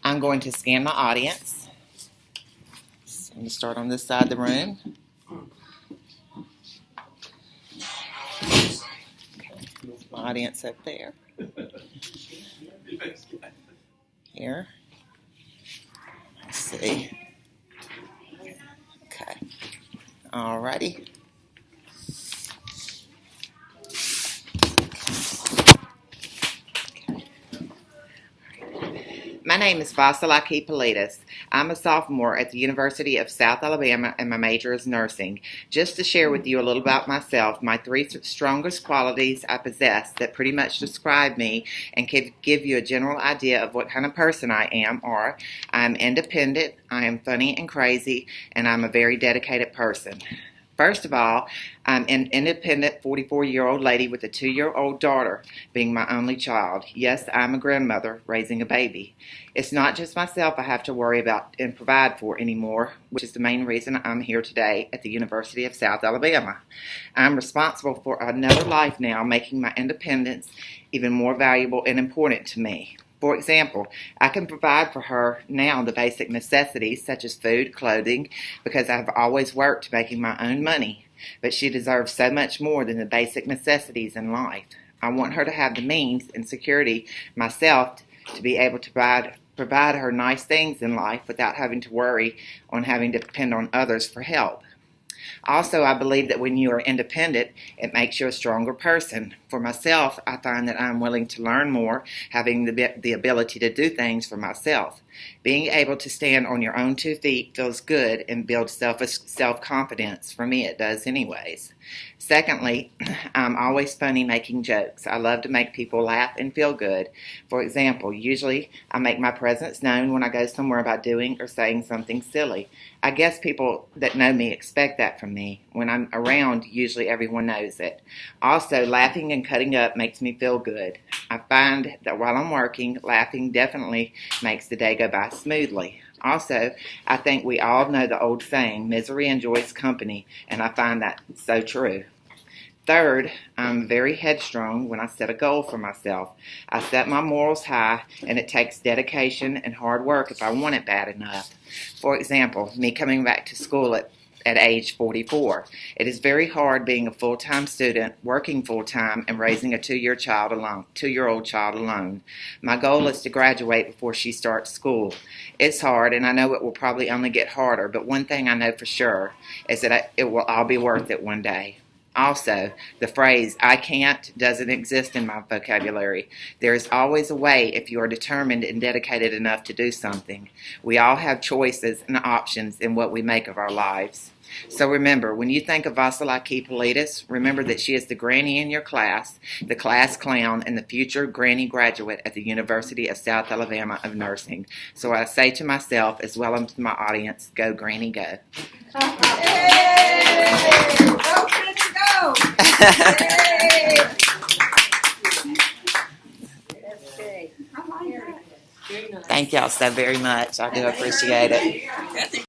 I'm going to scan my audience. So I'm going to start on this side of the room. My audience up there. Here. Let's see. Okay. Alrighty. My name is Vasso. I'm a sophomore at the University of South Alabama, and my major is nursing. Just to share with you a little about myself, my three strongest qualities I possess that pretty much describe me and can give you a general idea of what kind of person I am are: I'm independent, I am funny and crazy, and I'm a very dedicated person. First of all, I'm an independent 44-year-old lady with a 2-year-old daughter, being my only child. Yes, I'm a grandmother raising a baby. It's not just myself I have to worry about and provide for anymore, which is the main reason I'm here today at the University of South Alabama. I'm responsible for another life now, making my independence even more valuable and important to me. For example, I can provide for her now the basic necessities such as food, clothing, because I've always worked making my own money. But she deserves so much more than the basic necessities in life. I want her to have the means and security myself to be able to provide her nice things in life without having to worry on having to depend on others for help. Also, I believe that when you are independent, it makes you a stronger person. For myself, I find that I'm willing to learn more, having the ability to do things for myself. Being able to stand on your own 2 feet feels good and builds self-confidence. For me, it does anyways. Secondly, I'm always funny making jokes. I love to make people laugh and feel good. For example, usually I make my presence known when I go somewhere by doing or saying something silly. I guess people that know me expect that from me. When I'm around, usually everyone knows it. Also, laughing and cutting up makes me feel good. I find that while I'm working, laughing definitely makes the day go by smoothly. Also, I think we all know the old saying, misery enjoys company, and I find that so true. Third, I'm very headstrong when I set a goal for myself. I set my morals high, and it takes dedication and hard work if I want it bad enough. For example, me coming back to school at age 44. It is very hard being a full-time student, working full-time, and raising a 2-year-old child alone. My goal is to graduate before she starts school. It's hard, and I know it will probably only get harder, but one thing I know for sure is that it will all be worth it one day. Also, the phrase, I can't, doesn't exist in my vocabulary. There is always a way if you are determined and dedicated enough to do something. We all have choices and options in what we make of our lives. So remember, when you think of Vasso, remember that she is the granny in your class, the class clown, and the future granny graduate at the University of South Alabama of Nursing. So I say to myself, as well as to my audience, go granny, go. Thank y'all so very much. I do appreciate it.